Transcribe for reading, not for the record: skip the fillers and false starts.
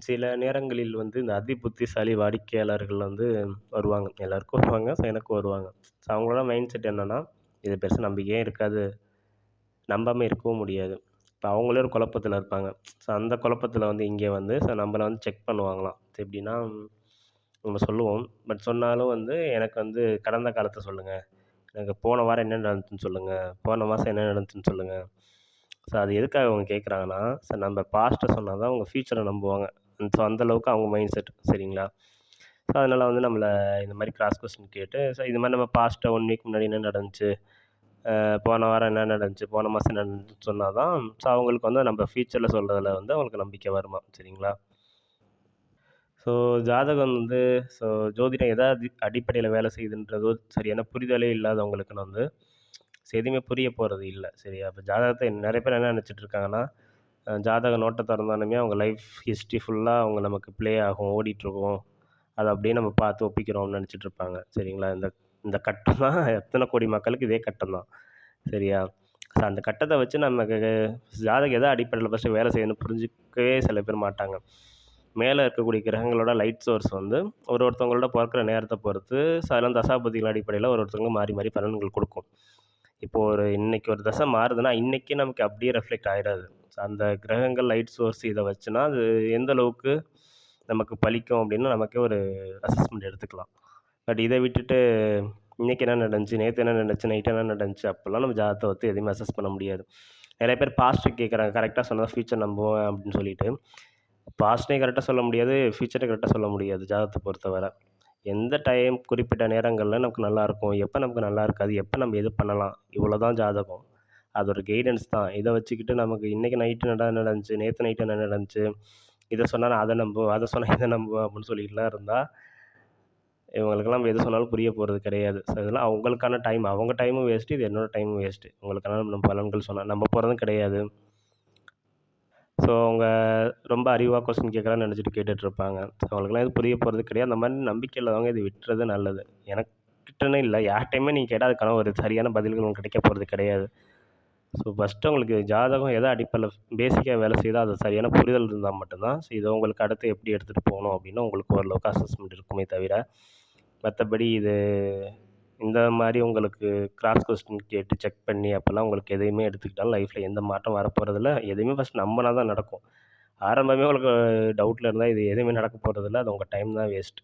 சில நேரங்களில் வந்து இந்த அதி புத்திசாலி வாடிக்கையாளர்கள் வந்து வருவாங்க. எல்லாருக்கும் வருவாங்க. ஸோ எனக்கும் வருவாங்க. ஸோ அவங்களோட மைண்ட் செட் என்னன்னா, இது பெருசா நம்பிக்கையே இருக்காது. நம்பாம இருக்கவும் முடியாது. இப்ப அவங்களே ஒரு குழப்பத்தில இருப்பாங்க. ஸோ அந்த குழப்பத்தில வந்து இங்கே வந்து நம்மள வந்து செக் பண்ணுவாங்களாம். எப்படின்னா, நம்ம சொல்லுவோம். பட் சொன்னாலும் வந்து எனக்கு வந்து கடந்த காலத்த சொல்லுங்க. எனக்கு போன வாரம் என்ன நடந்துச்சுன்னு சொல்லுங்க. போன மாசம் என்ன நடந்துச்சுன்னு சொல்லுங்க. ஸோ அது எதுக்காக அவங்க கேட்குறாங்கன்னா, நம்ம பாஸ்ட்ட சொன்னா தான் அவங்க ஃப்யூச்சர நம்புவாங்க. ஸோ அந்த அளவுக்கு அவங்க மைண்ட் செட் சரிங்களா? ஸோ அதனால வந்து நம்மள இந்த மாரி கிராஸ் கொஸ்டின் கேட்டு, ஸோ இது மாரி நம்ம பாஸ்ட்டா 1 வீக் முன்னாடி என்ன நடந்துச்சு? போன வாரம் என்ன நடந்துச்சு? போன மாசம் என்ன நடந்துச்சுன்னு சொன்னா தான், ஸோ அவங்களுக்கு வந்து நம்ம ஃப்யூச்சர்ல சொல்றதுல வந்து அவங்களுக்கு நம்பிக்கை வருமாம். சரிங்களா? ஸோ ஜாதகம் வந்து ஸோ ஜோதிடம் எத அடிப்படையில வேலை செய்யுதுன்றதோ சரியான புரிதலே இல்லாதவங்களுக்குன்னு வந்து எதுவுமே புரிய போறது இல்ல. சரியா? இப்ப ஜாதகத்த நெறைய பேர் என்ன நெனச்சுட்டு இருக்காங்கன்னா, ஜாதக நோட்ட தொறந்தோனமே அவங்க லைஃப் ஹிஸ்ட்ரி ஃபுல்லா அவங்க நமக்கு ப்ளே ஆகும், ஓடிட்டுருக்கும். அத அப்படியே நம்ம பார்த்து ஒப்பிக்கிறோம்னு நெனச்சுட்டு இருப்பாங்க. சரிங்களா? இந்த இந்த கட்டம் தான் எத்தன கோடி மக்களுக்கு இதே கட்டம் தான். சரியா? அந்த கட்டத்த வச்சு நமக்கு ஜாதகம் எத அடிப்படையில ஃபர்ஸ்ட்டு வேலை செய்யுதுன்னு புரிஞ்சுக்கவே சில பேர் மாட்டாங்க. மேல இருக்கக்கூடிய கிரகங்களோட லைட் சோர்ஸ் வந்து ஒருத்தவங்களோட பொறக்கிற நேரத்த பொறுத்து, அதெல்லாம் தசாபுத்திகள் அடிப்படையில ஒருத்தவங்க மாறி மாறி பலன்கள் குடுக்கும். இப்போ இன்னைக்கு ஒரு தசை மாறுதுன்னா, இன்னைக்கே நமக்கு அப்படியே ரெஃப்ளெக்ட் ஆயிராது. அந்த கிரகங்கள், லைட் சோர்ஸ் இத வச்சுனா, அது எந்த அளவுக்கு நமக்கு பலிக்கும் அப்படின்னு நமக்கே ஒரு அசஸ்மெண்ட் எடுத்துக்கலாம். பட் இத விட்டுட்டு, இன்னைக்கு என்ன நடந்துச்சு, நேத்து என்ன நடந்துச்சு, நைட் என்ன நடந்துச்சு அப்படிலாம் நம்ம ஜாதகத்த வச்சு எதுவுமே அசஸ் பண்ண முடியாது. நெறைய பேர் பாஸ்ட் கேட்குறாங்க. கரெக்ட்டா சொன்னா தான் ஃப்யூச்சர் நம்புவேன் அப்படின்னு சொல்லிட்டு. பாஸ்ட்டையும் கரெக்ட்டா சொல்ல முடியாது, ஃப்யூச்சரையும் கரெக்ட்டா சொல்ல முடியாது ஜாதகத்த பொறுத்தவர. எந்த டைம் குறிப்பிட்ட நேரங்கள்ல நமக்கு நல்லாயிருக்கும், எப்ப நமக்கு நல்லா இருக்காது, எப்ப நம்ம எது பண்ணலாம், இவ்வளோதான் ஜாதகம். அது ஒரு கைடன்ஸ் தான். இத வச்சுக்கிட்டு நமக்கு இன்னைக்கு நைட்டு என்ன நடந்துச்சு, நேத்து நைட்டு என்ன நடந்துச்சு, இத சொன்னா நான் அத நம்புவேன், அத சொன்னா இத நம்புவேன் அப்படின்னு சொல்லிட்டுலாம் இருந்தா, இவங்களுக்கெல்லாம் நம்ம எது சொன்னாலும் புரிய போறது கிடையாது. ஸோ இதெல்லாம் அவங்களுக்கான டைம். அவங்க டைமும் வேஸ்ட்டு, இது என்னோட டைமும் வேஸ்ட்டு. உங்களுக்கான நம்ம பலன்கள் சொன்னா நம்ப போறதும் கிடையாது. ஸோ அவங்க ரொம்ப அறிவா கொஸ்டின் கேட்குறான்னு நெனச்சுட்டு கேட்டுட்ருப்பாங்க. அவங்களுக்கெல்லாம் எதுவும் புரிய போறது கிடையாது. அந்த மாரி நம்பிக்கை இல்லாதவங்க இத விட்டுறது நல்லது. எனக்கிட்டன்னு இல்ல, யார்ட்டயுமே நீங்க கேட்டா அதுக்கான ஒரு சரியான பதில்கள் உங்களுக்கு கிடைக்க போறது கிடையாது. ஸோ ஃபர்ஸ்ட்டு உங்களுக்கு ஜாதகம் எத அடிப்படையில பேசிக்கா வேலை செய்யுதோ, அது சரியான புரிதல் இருந்தா மட்டும் தான், ஸோ இத உங்களுக்கு அடுத்து எப்படி எடுத்துட்டு போணும் அப்படின்னு உங்களுக்கு ஓரளவுக்கு அசஸ்மெண்ட் இருக்குமே தவிர, மத்தபடி இந்த மாரி உங்களுக்கு கிராஸ் கொஸ்டின் கேட்டு செக் பண்ணி அப்பலாம் உங்களுக்கு எதையுமே எடுத்துக்கிட்டாலும் லைஃப்ல எந்த மாற்றம் வரப்போறதில்ல. எதையுமே ஃபர்ஸ்ட் நம்புனா தான் நடக்கும். ஆரம்பமே உங்களுக்கு டவுட்ல இருந்தா இது எதுவுமே நடக்க போறதில்ல. அது உங்க டைம் தான் வேஸ்ட்.